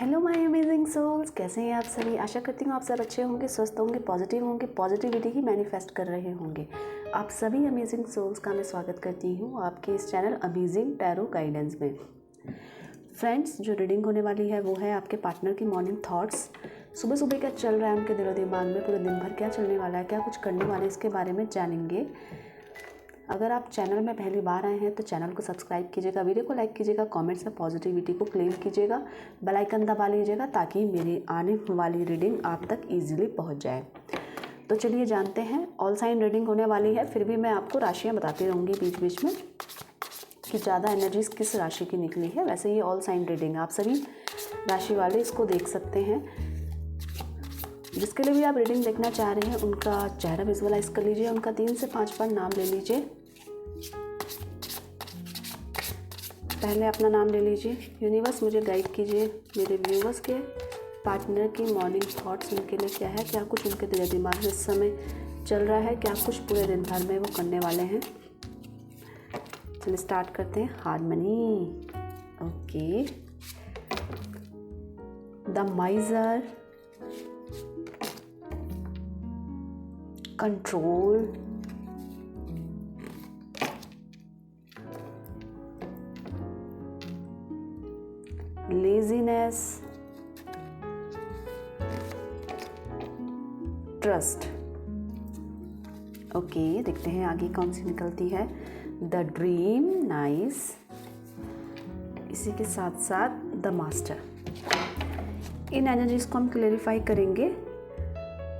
Hello my amazing souls, कैसे हैं आप सभी। आशा करती हूँ आप सब अच्छे होंगे, स्वस्थ होंगे, पॉजिटिविटी ही मैनिफेस्ट कर रहे होंगे। आप सभी अमेजिंग सोल्स का मैं स्वागत करती हूँ आपके इस चैनल अमेजिंग टैरो गाइडेंस में। फ्रेंड्स, जो रीडिंग होने वाली है वो है आपके पार्टनर की मॉर्निंग थॉट्स। सुबह सुबह क्या चल रहा है उनके दिलो दिमाग में, पूरे दिन भर क्या चलने वाला है, क्या कुछ करने वाले हैं, इसके बारे में जानेंगे। अगर आप चैनल में पहली बार आए हैं तो चैनल को सब्सक्राइब कीजिएगा, वीडियो को लाइक कीजिएगा, कमेंट्स में पॉजिटिविटी को क्लेम कीजिएगा, बेल आइकन दबा लीजिएगा ताकि मेरी आने वाली रीडिंग आप तक इजीली पहुंच जाए। तो चलिए जानते हैं। ऑल साइन रीडिंग होने वाली है, फिर भी मैं आपको राशियां बताती रहूँगी बीच बीच में कि ज़्यादा एनर्जीज किस राशि की निकली है। वैसे ये ऑल साइन रीडिंग, आप सभी राशि वाले इसको देख सकते हैं। जिसके लिए भी आप रीडिंग देखना चाह रहे हैं उनका चेहरा विजुअलाइज कर लीजिए, उनका 3 से 5 बार नाम ले लीजिए। पहले अपना नाम ले लीजिए। यूनिवर्स मुझे गाइड कीजिए, मेरे व्यूवर्स के पार्टनर की मॉर्निंग थॉट्स उनके लिए क्या है, क्या कुछ उनके दिल दिमाग में इस समय चल रहा है, क्या कुछ पूरे दिन भर में वो करने वाले हैं। चलिए स्टार्ट करते हैं। Harmony, okay. The माइजर, control, laziness, trust. Okay, देखते हैं आगे कौन सी निकलती है। The dream, nice. इसी के साथ साथ द मास्टर। इन एनर्जीज को हम क्लेरिफाई करेंगे।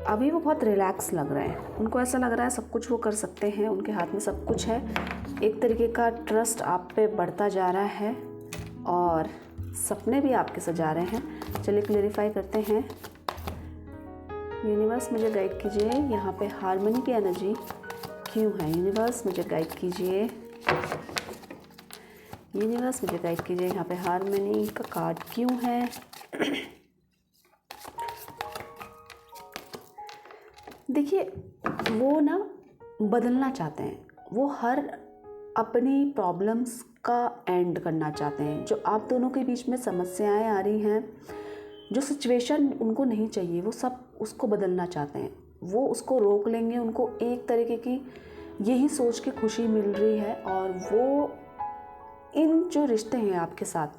अभी वो बहुत रिलैक्स लग रहे हैं, उनको ऐसा लग रहा है सब कुछ वो कर सकते हैं, उनके हाथ में सब कुछ है। एक तरीके का ट्रस्ट आप पे बढ़ता जा रहा है और सपने भी आपके सजा रहे हैं। चलिए क्लेरिफाई करते हैं। यूनिवर्स मुझे गाइड कीजिए, यहाँ पे हार्मनी की एनर्जी क्यों है। यूनिवर्स मुझे गाइड कीजिए, यूनिवर्स मुझे गाइड कीजिए, यहाँ पे हार्मनी का कार्ड क्यों है। देखिए, वो ना बदलना चाहते हैं, वो हर अपनी प्रॉब्लम्स का एंड करना चाहते हैं। जो आप दोनों के बीच में समस्याएं आ रही हैं, जो सिचुएशन उनको नहीं चाहिए, वो सब उसको बदलना चाहते हैं। वो उसको रोक लेंगे, उनको एक तरीके की यही सोच के खुशी मिल रही है और वो इन जो रिश्ते हैं आपके साथ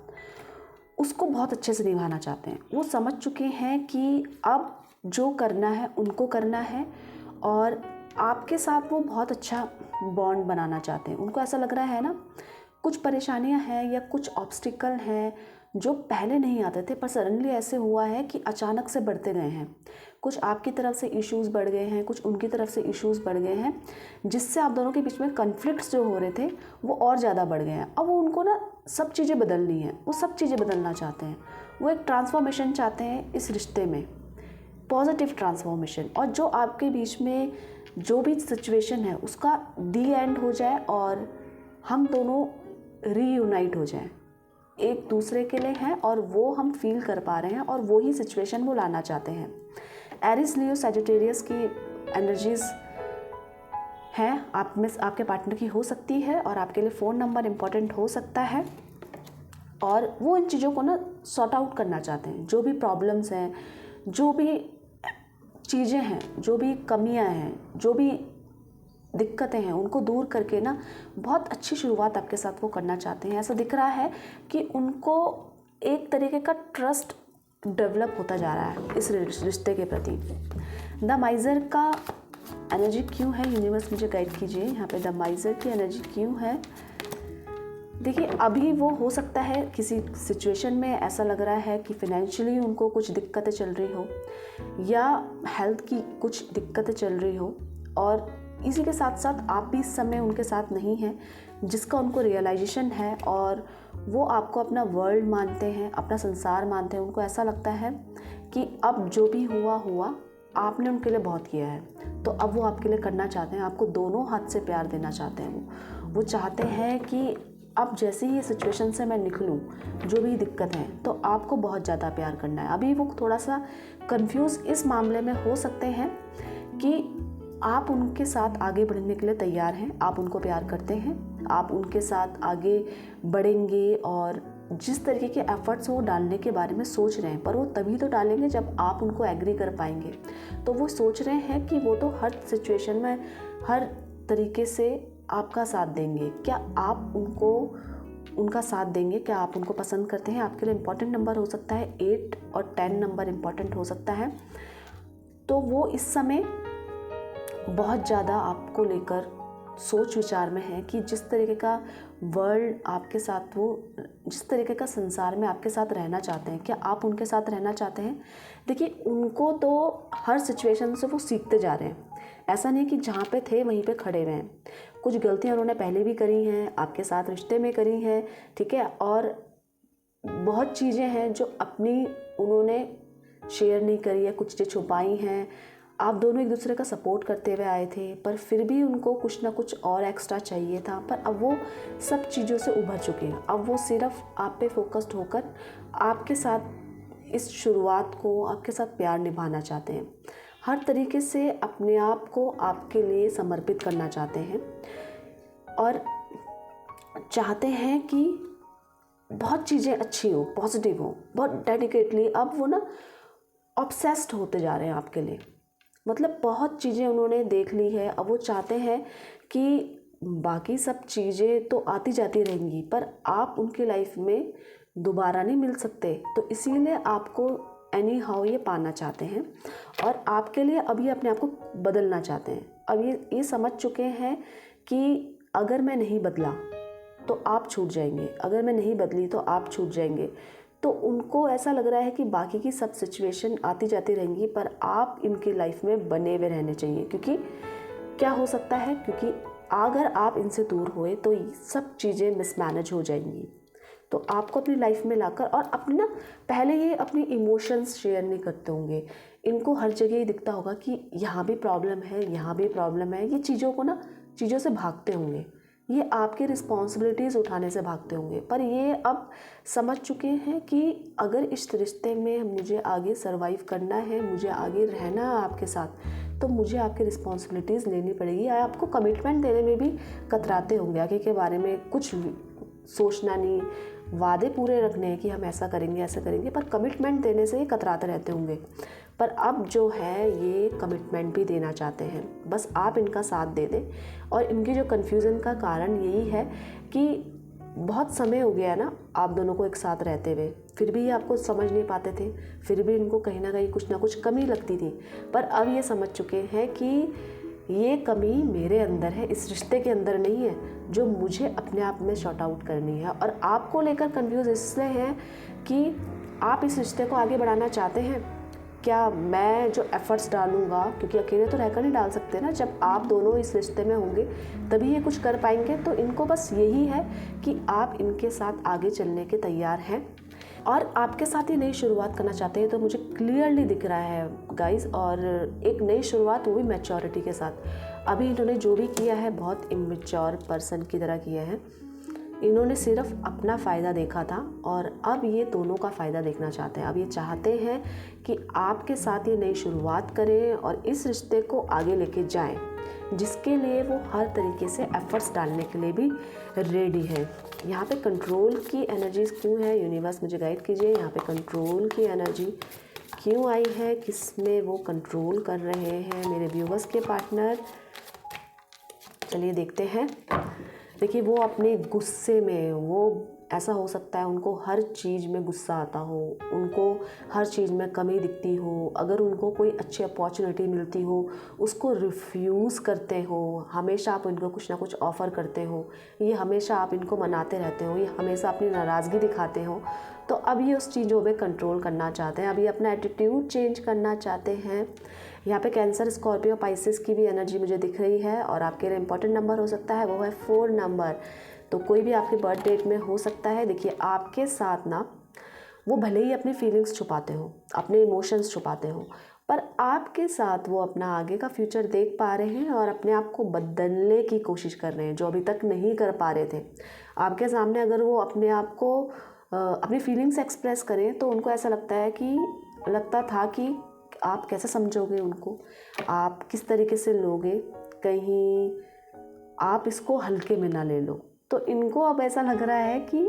उसको बहुत अच्छे से निभाना चाहते हैं। वो समझ चुके हैं कि अब जो करना है उनको करना है और आपके साथ वो बहुत अच्छा बॉन्ड बनाना चाहते हैं। उनको ऐसा लग रहा है ना, कुछ परेशानियां हैं या कुछ ऑब्स्टिकल हैं जो पहले नहीं आते थे पर सडनली ऐसे हुआ है कि अचानक से बढ़ते गए हैं। कुछ आपकी तरफ से इश्यूज़ बढ़ गए हैं, कुछ उनकी तरफ से इश्यूज़ बढ़ गए हैं, जिससे आप दोनों के बीच में कन्फ्लिक्ट्स जो हो रहे थे वो और ज़्यादा बढ़ गए हैं। अब वो उनको ना सब चीज़ें बदलनी है, वो सब चीज़ें बदलना चाहते हैं। वो एक ट्रांसफॉर्मेशन चाहते हैं इस रिश्ते में, पॉजिटिव ट्रांसफॉर्मेशन। और जो आपके बीच में जो भी सिचुएशन है उसका दी एंड हो जाए और हम दोनों रीयूनाइट हो जाएं, एक दूसरे के लिए हैं और वो हम फील कर पा रहे हैं और वो ही सिचुएशन वो लाना चाहते हैं। एरिस, लियो, सैजिटेरियस की एनर्जीज हैं आप में, आपके पार्टनर की हो सकती है और आपके लिए फ़ोन नंबर इम्पॉर्टेंट हो सकता है। और वो इन चीज़ों को ना सॉर्ट आउट करना चाहते हैं। जो भी प्रॉब्लम्स हैं, जो भी चीज़ें हैं, जो भी कमियां हैं, जो भी दिक्कतें हैं, उनको दूर करके ना बहुत अच्छी शुरुआत आपके साथ वो करना चाहते हैं। ऐसा दिख रहा है कि उनको एक तरीके का ट्रस्ट डेवलप होता जा रहा है इस रिश्ते के प्रति। द माइजर का एनर्जी क्यों है, यूनिवर्स मुझे गाइड कीजिए। यहाँ पे द माइजर की एनर्जी क्यों है। देखिए, अभी वो हो सकता है किसी सिचुएशन में ऐसा लग रहा है कि फिनेंशियली उनको कुछ दिक्कतें चल रही हो या हेल्थ की कुछ दिक्कतें चल रही हो और इसी के साथ साथ आप भी इस समय उनके साथ नहीं हैं, जिसका उनको रियलाइजेशन है और वो आपको अपना वर्ल्ड मानते हैं, अपना संसार मानते हैं। उनको ऐसा लगता है कि अब जो भी हुआ हुआ, आपने उनके लिए बहुत किया है तो अब वो आपके लिए करना चाहते हैं, आपको दोनों हाथ से प्यार देना चाहते हैं। वो चाहते हैं कि अब जैसे ही सिचुएशन से मैं निकलूं, जो भी दिक्कत है, तो आपको बहुत ज़्यादा प्यार करना है। अभी वो थोड़ा सा कंफ्यूज इस मामले में हो सकते हैं कि आप उनके साथ आगे बढ़ने के लिए तैयार हैं, आप उनको प्यार करते हैं, आप उनके साथ आगे बढ़ेंगे और जिस तरीके के एफर्ट्स वो डालने के बारे में सोच रहे हैं, पर वो तभी तो डालेंगे जब आप उनको एग्री कर पाएंगे। तो वो सोच रहे हैं कि वो तो हर सिचुएशन में, हर तरीके से आपका साथ देंगे। क्या आप उनका साथ देंगे? क्या आप उनको पसंद करते हैं? आपके लिए इम्पॉर्टेंट नंबर हो सकता है 8 और 10 नंबर इम्पॉर्टेंट हो सकता है। तो वो इस समय बहुत ज़्यादा आपको लेकर सोच विचार में है कि जिस तरीके का वर्ल्ड आपके साथ, वो जिस तरीके का संसार में आपके साथ रहना चाहते हैं, क्या आप उनके साथ रहना चाहते हैं? देखिए, उनको तो हर सिचुएशन से वो सीखते जा रहे हैं। ऐसा नहीं कि जहाँ पे थे वहीं पे खड़े हुए हैं। कुछ गलतियाँ उन्होंने पहले भी करी हैं, आपके साथ रिश्ते में करी हैं, ठीक है, और बहुत चीज़ें हैं जो अपनी उन्होंने शेयर नहीं करी है, कुछ चीज़ें छुपाई हैं। आप दोनों एक दूसरे का सपोर्ट करते हुए आए थे, पर फिर भी उनको कुछ ना कुछ और एक्स्ट्रा चाहिए था। पर अब वो सब चीज़ों से उभर चुके हैं। अब वो सिर्फ आप पे फोकस्ड होकर आपके साथ इस शुरुआत को, आपके साथ प्यार निभाना चाहते हैं। हर तरीके से अपने आप को आपके लिए समर्पित करना चाहते हैं और चाहते हैं कि बहुत चीज़ें अच्छी हो, पॉजिटिव हो, बहुत डेडिकेटली। अब वो ना ऑब्सेस्ड होते जा रहे हैं आपके लिए। मतलब बहुत चीज़ें उन्होंने देख ली है। अब वो चाहते हैं कि बाकी सब चीज़ें तो आती जाती रहेंगी, पर आप उनकी लाइफ में दोबारा नहीं मिल सकते। तो इसीलिए आपको एनी हाउ ये पाना चाहते हैं और आपके लिए अभी अपने आप को बदलना चाहते हैं। अब ये समझ चुके हैं कि अगर मैं नहीं बदला तो आप छूट जाएंगे, अगर मैं नहीं बदली तो आप छूट जाएंगे। तो उनको ऐसा लग रहा है कि बाकी की सब सिचुएशन आती जाती रहेंगी, पर आप इनकी लाइफ में बने हुए रहने चाहिए। क्योंकि क्या हो सकता है, क्योंकि अगर आप इनसे दूर हुए तो सब चीज़ें मिसमैनेज हो जाएंगी। तो आपको अपनी लाइफ में लाकर, और अपनी ना, पहले ये अपनी इमोशंस शेयर नहीं करते होंगे। इनको हर जगह ही दिखता होगा कि यहाँ भी प्रॉब्लम है, यहाँ भी प्रॉब्लम है। ये चीज़ों से भागते होंगे, ये आपकी रिस्पॉन्सिबिलिटीज़ उठाने से भागते होंगे। पर ये अब समझ चुके हैं कि अगर इस रिश्ते में मुझे आगे सर्वाइव करना है, मुझे आगे रहना है आपके साथ, तो मुझे आपकी रिस्पॉन्सिबिलिटीज़ लेनी पड़ेगी। आपको कमिटमेंट देने में भी कतराते होंगे, आगे के बारे में कुछ सोचना नहीं, वादे पूरे रखने हैं कि हम ऐसा करेंगे ऐसा करेंगे, पर कमिटमेंट देने से ही कतराते रहते होंगे। पर अब जो है ये कमिटमेंट भी देना चाहते हैं, बस आप इनका साथ दे दें। और इनकी जो कन्फ्यूज़न का कारण यही है कि बहुत समय हो गया ना आप दोनों को एक साथ रहते हुए, फिर भी ये आपको समझ नहीं पाते थे, फिर भी इनको कहीं ना कहीं कुछ ना कुछ कमी लगती थी। पर अब ये समझ चुके हैं कि ये कमी मेरे अंदर है, इस रिश्ते के अंदर नहीं है, जो मुझे अपने आप में शॉर्ट आउट करनी है। और आपको लेकर कन्फ्यूज़ इसलिए हैं कि आप इस रिश्ते को आगे बढ़ाना चाहते हैं। क्या मैं जो एफ़र्ट्स डालूँगा, क्योंकि अकेले तो रहकर नहीं डाल सकते ना, जब आप दोनों इस रिश्ते में होंगे तभी ये कुछ कर पाएंगे। तो इनको बस यही है कि आप इनके साथ आगे चलने के तैयार हैं और आपके साथ ही नई शुरुआत करना चाहते हैं। तो मुझे क्लियरली दिख रहा है गाइस, और एक नई शुरुआत, वो भी मैच्योरिटी के साथ। अभी इन्होंने जो भी किया है बहुत इमेच्योर पर्सन की तरह किया है। इन्होंने सिर्फ अपना फ़ायदा देखा था और अब ये दोनों का फ़ायदा देखना चाहते हैं। अब ये चाहते हैं कि आपके साथ ये नई शुरुआत करें और इस रिश्ते को आगे लेके जाएं, जिसके लिए वो हर तरीके से एफ़र्ट्स डालने के लिए भी रेडी है। यहाँ पे कंट्रोल की एनर्जीज़ क्यों है, यूनिवर्स मुझे गाइड कीजिए। यहाँ पे कंट्रोल की एनर्जी क्यों आई है, किस में वो कंट्रोल कर रहे हैं मेरे व्यूवर्स के पार्टनर? चलिए देखते हैं। देखिए, वो अपने गुस्से में, वो ऐसा हो सकता है उनको हर चीज़ में गुस्सा आता हो, उनको हर चीज़ में कमी दिखती हो। अगर उनको कोई अच्छी अपॉर्चुनिटी मिलती हो उसको रिफ्यूज़ करते हो, हमेशा आप इनको कुछ ना कुछ ऑफ़र करते हो, ये हमेशा आप इनको मनाते रहते हो, ये हमेशा अपनी नाराज़गी दिखाते हो। तो अब ये उस चीज़ों में कंट्रोल करना चाहते हैं, अभी अपना एटीट्यूड चेंज करना चाहते हैं। यहाँ पे कैंसर, स्कॉर्पियो, पाइसेस की भी एनर्जी मुझे दिख रही है और आपके लिए इंपॉर्टेंट नंबर हो सकता है, वो है 4 नंबर। तो कोई भी आपके बर्थ डेट में हो सकता है। देखिए, आपके साथ ना वो भले ही अपनी फीलिंग्स छुपाते हो, अपने इमोशंस छुपाते हो, पर आपके साथ वो अपना आगे का फ्यूचर देख पा रहे हैं और अपने आप को बदलने की कोशिश कर रहे हैं, जो अभी तक नहीं कर पा रहे थे। आपके सामने अगर वो अपने आप को अपनी फीलिंग्स एक्सप्रेस करें तो उनको ऐसा लगता था कि आप कैसे समझोगे उनको, आप किस तरीके से लोगे, कहीं आप इसको हल्के में ना ले लो। तो इनको अब ऐसा लग रहा है कि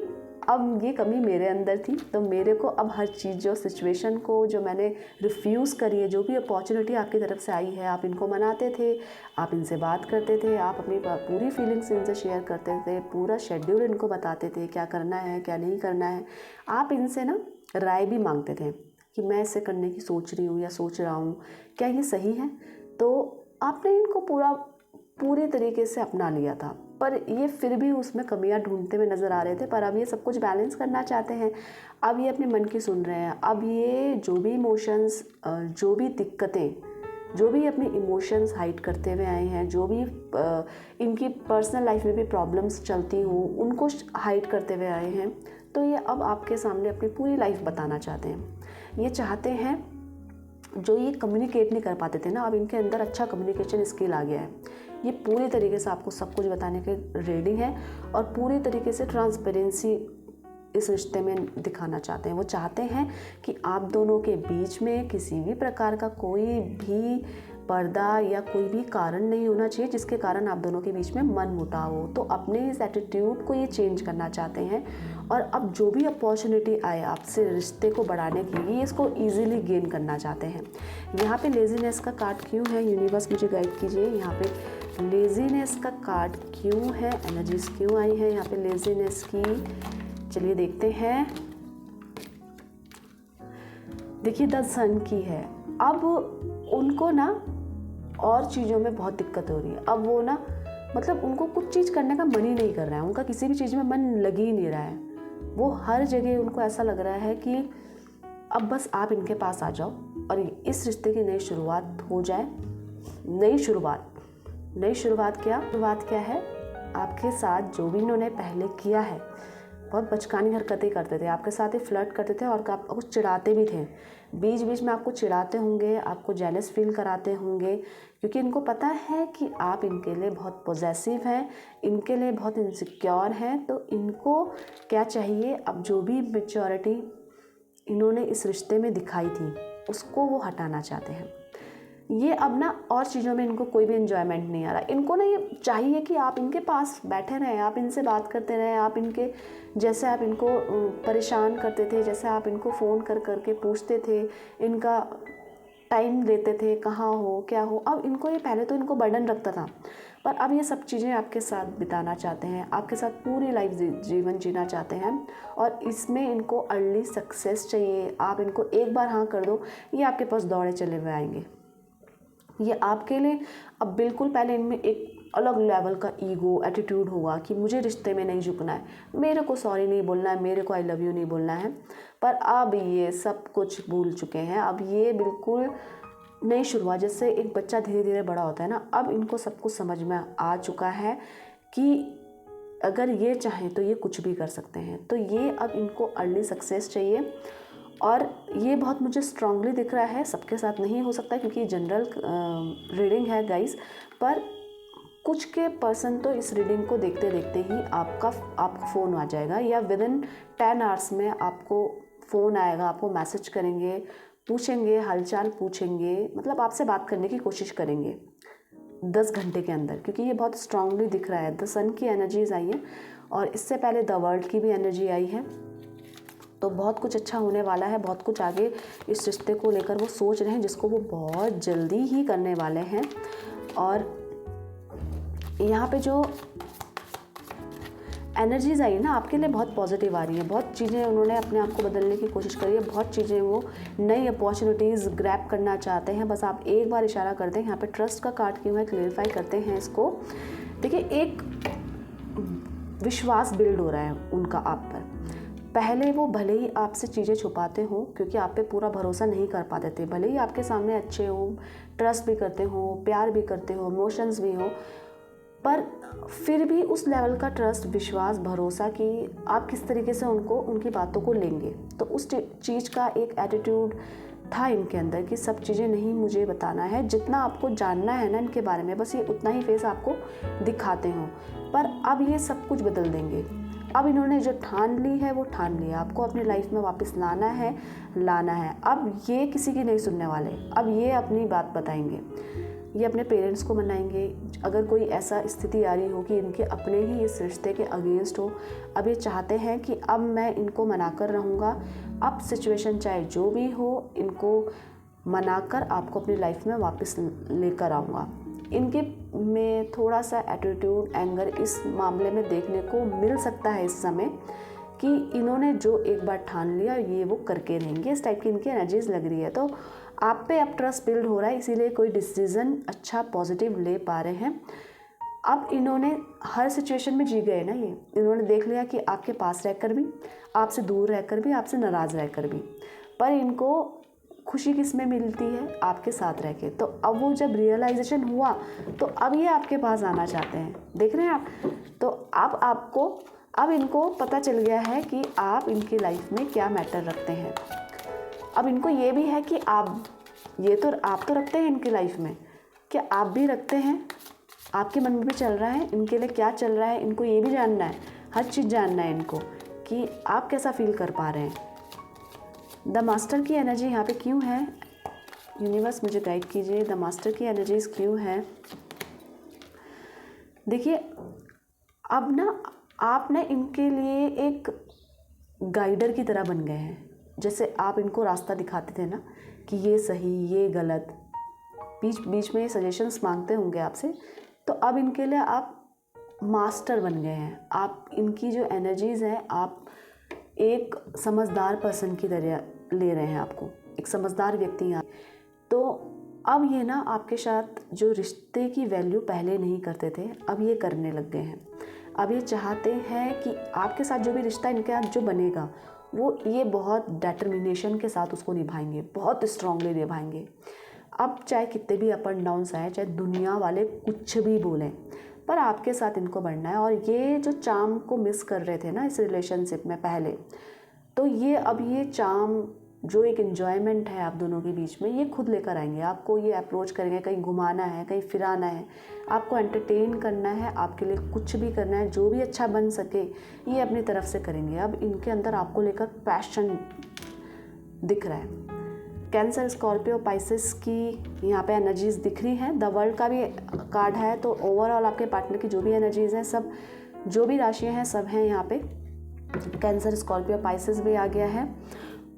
अब ये कमी मेरे अंदर थी, तो मेरे को अब हर चीज़ जो सिचुएशन को जो मैंने रिफ्यूज़ करी है, जो भी अपॉर्चुनिटी आपकी तरफ से आई है, आप इनको मनाते थे, आप इनसे बात करते थे, आप अपनी पूरी फीलिंग्स इनसे शेयर करते थे, पूरा शेड्यूल इनको बताते थे क्या करना है क्या नहीं करना है। आप इनसे ना राय भी मांगते थे कि मैं इसे करने की सोच रही हूँ या सोच रहा हूँ, क्या ये सही है। तो आपने इनको पूरी तरीके से अपना लिया था, पर ये फिर भी उसमें कमियां ढूंढते हुए नज़र आ रहे थे। पर अब ये सब कुछ बैलेंस करना चाहते हैं, अब ये अपने मन की सुन रहे हैं। अब ये जो भी इमोशंस, जो भी दिक्कतें, जो भी अपनी इमोशंस हाइड करते हुए आए हैं, जो भी इनकी पर्सनल लाइफ में भी प्रॉब्लम्स चलती हों उनको हाइड करते हुए आए हैं, तो ये अब आपके सामने अपनी पूरी लाइफ बताना चाहते हैं। ये चाहते हैं, जो ये कम्युनिकेट नहीं कर पाते थे ना, अब इनके अंदर अच्छा कम्युनिकेशन स्किल आ गया है। ये पूरी तरीके से आपको सब कुछ बताने के रेडी हैं और पूरी तरीके से ट्रांसपेरेंसी इस रिश्ते में दिखाना चाहते हैं। वो चाहते हैं कि आप दोनों के बीच में किसी भी प्रकार का कोई भी पर्दा या कोई भी कारण नहीं होना चाहिए जिसके कारण आप दोनों के बीच में मनमुटाव हो। तो अपने इस एटीट्यूड को ये चेंज करना चाहते हैं और अब जो भी अपॉर्चुनिटी आए आपसे रिश्ते को बढ़ाने की, ये इसको ईजिली गेन करना चाहते हैं। यहाँ पे लेजीनेस का कार्ड क्यों है, यूनिवर्स मुझे गाइड कीजिए। यहाँ पे लेजीनेस का कार्ड क्यों है, एनर्जीज क्यों आई है यहाँ पे लेजीनेस की, चलिए देखते हैं। देखिए द सन की है। अब उनको ना और चीज़ों में बहुत दिक्कत हो रही है। अब वो ना मतलब उनको कुछ चीज़ करने का मन ही नहीं कर रहा है, उनका किसी भी चीज़ में मन लग ही नहीं रहा है। वो हर जगह उनको ऐसा लग रहा है कि अब बस आप इनके पास आ जाओ और इस रिश्ते की नई शुरुआत हो जाए। नई शुरुआत क्या है, आपके साथ जो भी इन्होंने पहले किया है, बहुत बचकानी हरकतें करते थे, आपके साथ ही फ्लर्ट करते थे और आपको चिढ़ाते भी थे। बीच बीच में आपको चिढ़ाते होंगे, आपको जेलस फील कराते होंगे, क्योंकि इनको पता है कि आप इनके लिए बहुत पॉजेसिव हैं, इनके लिए बहुत इनसिक्योर हैं। तो इनको क्या चाहिए, अब जो भी मैच्योरिटी इन्होंने इस रिश्ते में दिखाई थी उसको वो हटाना चाहते हैं। ये अब ना और चीज़ों में इनको कोई भी एंजॉयमेंट नहीं आ रहा। इनको ना ये चाहिए कि आप इनके पास बैठे रहें, आप इनसे बात करते रहें, आप इनके जैसे आप इनको परेशान करते थे, जैसे आप इनको फ़ोन कर करके पूछते थे, इनका टाइम लेते थे, कहाँ हो क्या हो। अब इनको ये पहले तो इनको बर्डन रखता था, पर अब ये सब चीज़ें आपके साथ बिताना चाहते हैं, आपके साथ पूरी लाइफ जीवन जीना चाहते हैं और इसमें इनको अर्ली सक्सेस चाहिए। आप इनको एक बार हाँ कर दो, ये आपके पास दौड़े चले हुए आएंगे। ये आपके लिए अब बिल्कुल, पहले इनमें एक अलग लेवल का ईगो एटीट्यूड होगा कि मुझे रिश्ते में नहीं झुकना है, मेरे को सॉरी नहीं बोलना है, मेरे को आई लव यू नहीं बोलना है। पर अब ये सब कुछ भूल चुके हैं। अब ये बिल्कुल नई शुरुआत, जैसे एक बच्चा धीरे धीरे बड़ा होता है ना, अब इनको सब कुछ समझ में आ चुका है कि अगर ये चाहें तो ये कुछ भी कर सकते हैं। तो ये अब इनको अर्ली सक्सेस चाहिए और ये बहुत मुझे स्ट्रांगली दिख रहा है। सबके साथ नहीं हो सकता क्योंकि ये जनरल रीडिंग है गाइस, पर कुछ के पर्सन तो इस रीडिंग को देखते देखते ही आपको फ़ोन आ जाएगा या विदिन 10 आवर्स में आपको फ़ोन आएगा, आपको मैसेज करेंगे, पूछेंगे, हालचाल पूछेंगे, मतलब आपसे बात करने की कोशिश करेंगे 10 घंटे के अंदर, क्योंकि ये बहुत स्ट्रांगली दिख रहा है। द सन की एनर्जीज आई है और इससे पहले द वर्ल्ड की भी एनर्जी आई है। तो बहुत कुछ अच्छा होने वाला है, बहुत कुछ आगे इस रिश्ते को लेकर वो सोच रहे हैं जिसको वो बहुत जल्दी ही करने वाले हैं। और यहाँ पे जो एनर्जीज आई ना आपके लिए बहुत पॉजिटिव आ रही है। बहुत चीज़ें उन्होंने अपने आप को बदलने की कोशिश करी है, बहुत चीज़ें वो नई अपॉर्चुनिटीज़ ग्रैब करना चाहते हैं। बस आप एक बार इशारा कर दें। यहाँ पे ट्रस्ट का कार्ड क्यों है, क्लियरिफाई करते हैं इसको। देखिए एक विश्वास बिल्ड हो रहा है उनका आप पर। पहले वो भले ही आपसे चीज़ें छुपाते हों क्योंकि आप पे पूरा भरोसा नहीं कर पाते थे, भले ही आपके सामने अच्छे हों, ट्रस्ट भी करते हो, प्यार भी करते हो, इमोशंस भी हो, पर फिर भी उस लेवल का ट्रस्ट, विश्वास, भरोसा कि आप किस तरीके से उनकी बातों को लेंगे। तो उस चीज़ का एक एटीट्यूड था इनके अंदर कि सब चीज़ें नहीं मुझे बताना है, जितना आपको जानना है ना इनके बारे में बस ये उतना ही फेस आपको दिखाते हो। पर अब ये सब कुछ बदल देंगे। अब इन्होंने जो ठान ली है वो ठान लिया, आपको अपनी लाइफ में वापस लाना है। अब ये किसी की नहीं सुनने वाले, अब ये अपनी बात बताएंगे। ये अपने पेरेंट्स को मनाएंगे। अगर कोई ऐसा स्थिति आ रही हो कि इनके अपने ही इस रिश्ते के अगेंस्ट हो, अब ये चाहते हैं कि अब मैं इनको मनाकर रहूँगा, अब सिचुएशन चाहे जो भी हो, इनको मनाकर आपको अपनी लाइफ में वापस लेकर आऊँगा। इनके में थोड़ा सा एटीट्यूड, एंगर इस मामले में देखने को मिल सकता है इस समय, कि इन्होंने जो एक बार ठान लिया ये वो करके रहेंगे, इस टाइप की इनकी एनर्जीज लग रही है। तो आप पे अब ट्रस्ट बिल्ड हो रहा है, इसीलिए कोई डिसीजन अच्छा पॉजिटिव ले पा रहे हैं। अब इन्होंने हर सिचुएशन में जी गए ना, ये इन्होंने देख लिया कि आपके पास रहकर भी, आपसे दूर रहकर भी, आपसे नाराज़ रहकर भी, पर इनको खुशी किस में मिलती है, आपके साथ रह के। तो अब वो जब रियलाइजेशन हुआ तो अब ये आपके पास आना चाहते हैं, देख रहे हैं आप। तो अब इनको पता चल गया है कि आप इनकी लाइफ में क्या मैटर रखते हैं। अब इनको ये भी है कि आप तो रखते हैं इनकी लाइफ में, क्या आप भी रखते हैं, आपके मन में भी चल रहा है, इनके लिए क्या चल रहा है, इनको ये भी जानना है, हर चीज़ जानना है इनको कि आप कैसा फील कर पा रहे हैं। द मास्टर की एनर्जी यहाँ पे क्यों है, यूनिवर्स मुझे गाइड कीजिए, द मास्टर की एनर्जीज क्यों है। देखिए, अब ना आप ना इनके लिए एक गाइडर की तरह बन गए हैं। जैसे आप इनको रास्ता दिखाते थे ना कि ये सही ये गलत, बीच बीच में ये सजेशंस मांगते होंगे आपसे, तो अब इनके लिए आप मास्टर बन गए हैं। आप इनकी जो एनर्जीज़ हैं, आप एक समझदार पर्सन की तरह ले रहे हैं आपको, एक समझदार व्यक्ति हैं। तो अब ये ना आपके साथ जो रिश्ते की वैल्यू पहले नहीं करते थे, अब ये करने लग गए हैं। अब ये चाहते हैं कि आपके साथ जो भी रिश्ता इनके साथ जो बनेगा, वो ये बहुत डिटर्मिनेशन के साथ उसको निभाएंगे, बहुत स्ट्रांगली निभाएंगे। अब चाहे कितने भी अप एंड डाउन्स आए, चाहे दुनिया वाले कुछ भी बोलें, पर आपके साथ इनको बढ़ना है। और ये जो चार्म को मिस कर रहे थे ना इस रिलेशनशिप में पहले, तो ये अब ये चार्म जो एक एन्जॉयमेंट है आप दोनों के बीच में, ये खुद लेकर आएंगे। आपको ये अप्रोच करेंगे, कहीं घुमाना है, कहीं फिराना है, आपको एंटरटेन करना है, आपके लिए कुछ भी करना है, जो भी अच्छा बन सके ये अपनी तरफ से करेंगे। अब इनके अंदर आपको लेकर पैशन दिख रहा है। कैंसर, स्कॉर्पियो, पाइसेस की यहाँ पे एनर्जीज दिख रही हैं। द वर्ल्ड का भी कार्ड है। तो ओवरऑल आपके पार्टनर की जो भी एनर्जीज हैं, सब जो भी राशियाँ हैं सब हैं यहाँ पे। कैंसर, स्कॉर्पियो, पाइसेस भी आ गया है।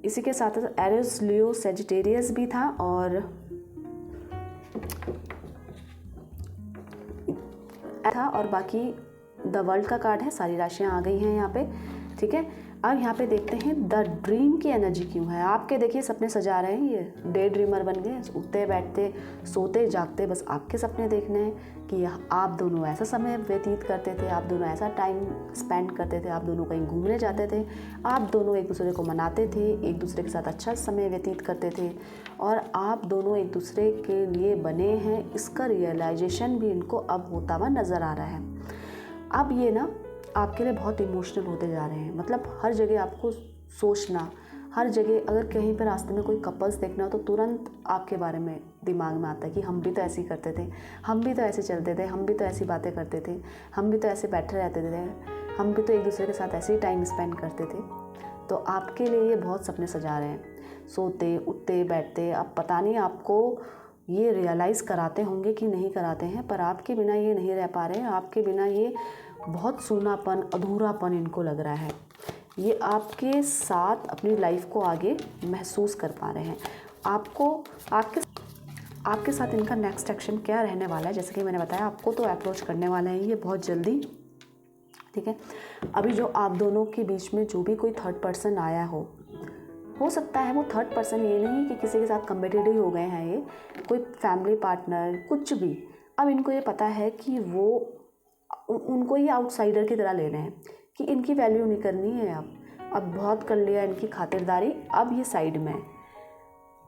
इसी के साथ एरिस, लियो, सेजिटेरियस भी था और बाकी द वर्ल्ड का कार्ड है। सारी राशियाँ आ गई हैं यहाँ पे, ठीक है। अब यहाँ पे देखते हैं द ड्रीम की एनर्जी क्यों है। आपके देखिए सपने सजा रहे हैं, ये डे ड्रीमर बन गए, उठते बैठते सोते जागते बस आपके सपने देखने हैं कि आप दोनों ऐसा समय व्यतीत करते थे, आप दोनों ऐसा टाइम स्पेंड करते थे, आप दोनों कहीं घूमने जाते थे, आप दोनों एक दूसरे को मनाते थे, एक दूसरे के साथ अच्छा समय व्यतीत करते थे और आप दोनों एक दूसरे के लिए बने हैं। इसका रियलाइजेशन भी इनको अब होता हुआ नज़र आ रहा है। अब ये ना आपके लिए बहुत इमोशनल होते जा रहे हैं। मतलब हर जगह आपको सोचना, हर जगह अगर कहीं पर रास्ते में कोई कपल्स देखना हो तो तुरंत आपके बारे में दिमाग में आता है कि हम भी तो ऐसे ही करते थे, हम भी तो ऐसे चलते थे, हम भी तो ऐसी बातें करते थे, हम भी तो ऐसे बैठे रहते थे, हम भी तो एक दूसरे के साथ ऐसे ही टाइम स्पेंड करते थे। तो आपके लिए ये बहुत सपने सजा रहे हैं, सोते उठते बैठते। अब पता नहीं आपको ये रियलाइज़ कराते होंगे कि नहीं कराते हैं, पर आपके बिना ये नहीं रह पा रहे हैं। आपके बिना ये बहुत सूनापन, अधूरापन इनको लग रहा है। ये आपके साथ अपनी लाइफ को आगे महसूस कर पा रहे हैं। आपके साथ इनका नेक्स्ट एक्शन क्या रहने वाला है, जैसे कि मैंने बताया आपको तो अप्रोच करने वाले हैं ये बहुत जल्दी, ठीक है। अभी जो आप दोनों के बीच में जो भी कोई थर्ड पर्सन आया हो सकता है वो थर्ड पर्सन ये नहीं कि किसी के साथ कम्पिटिटिव हो गए हैं, ये कोई फैमिली पार्टनर कुछ भी। अब इनको ये पता है कि वो उनको ये आउटसाइडर की तरह ले रहे हैं कि इनकी वैल्यू नहीं करनी है। अब बहुत कर लिया इनकी खातिरदारी, अब ये साइड में,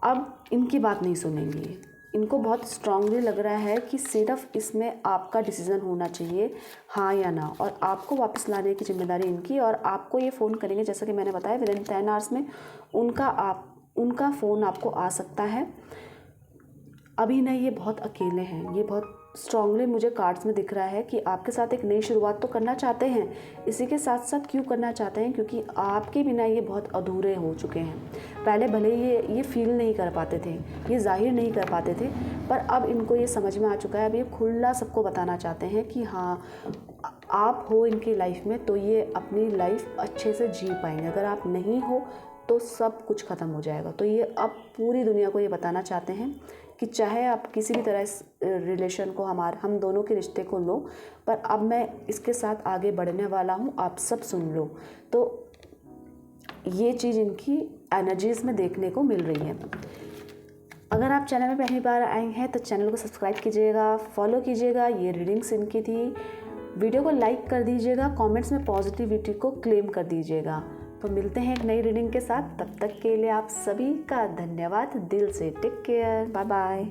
अब इनकी बात नहीं सुनेंगे। इनको बहुत स्ट्रांगली लग रहा है कि सिर्फ इसमें आपका डिसीज़न होना चाहिए, हाँ या ना, और आपको वापस लाने की जिम्मेदारी इनकी। और आपको ये फ़ोन करेंगे, जैसा कि मैंने बताया विदिन 10 आवर्स में उनका फ़ोन आपको आ सकता है। अभी नहीं, ये बहुत अकेले हैं, ये बहुत स्ट्रांगली मुझे कार्ड्स में दिख रहा है कि आपके साथ एक नई शुरुआत तो करना चाहते हैं। इसी के साथ साथ क्यों करना चाहते हैं, क्योंकि आपके बिना ये बहुत अधूरे हो चुके हैं। पहले भले ये फील नहीं कर पाते थे, ये जाहिर नहीं कर पाते थे, पर अब इनको ये समझ में आ चुका है। अब ये खुला सबको बताना चाहते हैं कि हाँ, आप हो इनकी लाइफ में तो ये अपनी लाइफ अच्छे से जी पाएंगे। अगर आप नहीं हो तो सब कुछ ख़त्म हो जाएगा। तो ये अब पूरी दुनिया को ये बताना चाहते हैं कि चाहे आप किसी भी तरह इस रिलेशन को, हम दोनों के रिश्ते को लो, पर अब मैं इसके साथ आगे बढ़ने वाला हूँ, आप सब सुन लो। तो ये चीज़ इनकी एनर्जीज़ में देखने को मिल रही है। अगर आप चैनल में पहली बार आए हैं तो चैनल को सब्सक्राइब कीजिएगा, फॉलो कीजिएगा। ये रीडिंग्स इनकी थी। वीडियो को लाइक कर दीजिएगा, कमेंट्स में पॉजिटिविटी को क्लेम कर दीजिएगा। तो मिलते हैं एक नई रीडिंग के साथ। तब तक के लिए आप सभी का धन्यवाद दिल से। Take care, bye bye.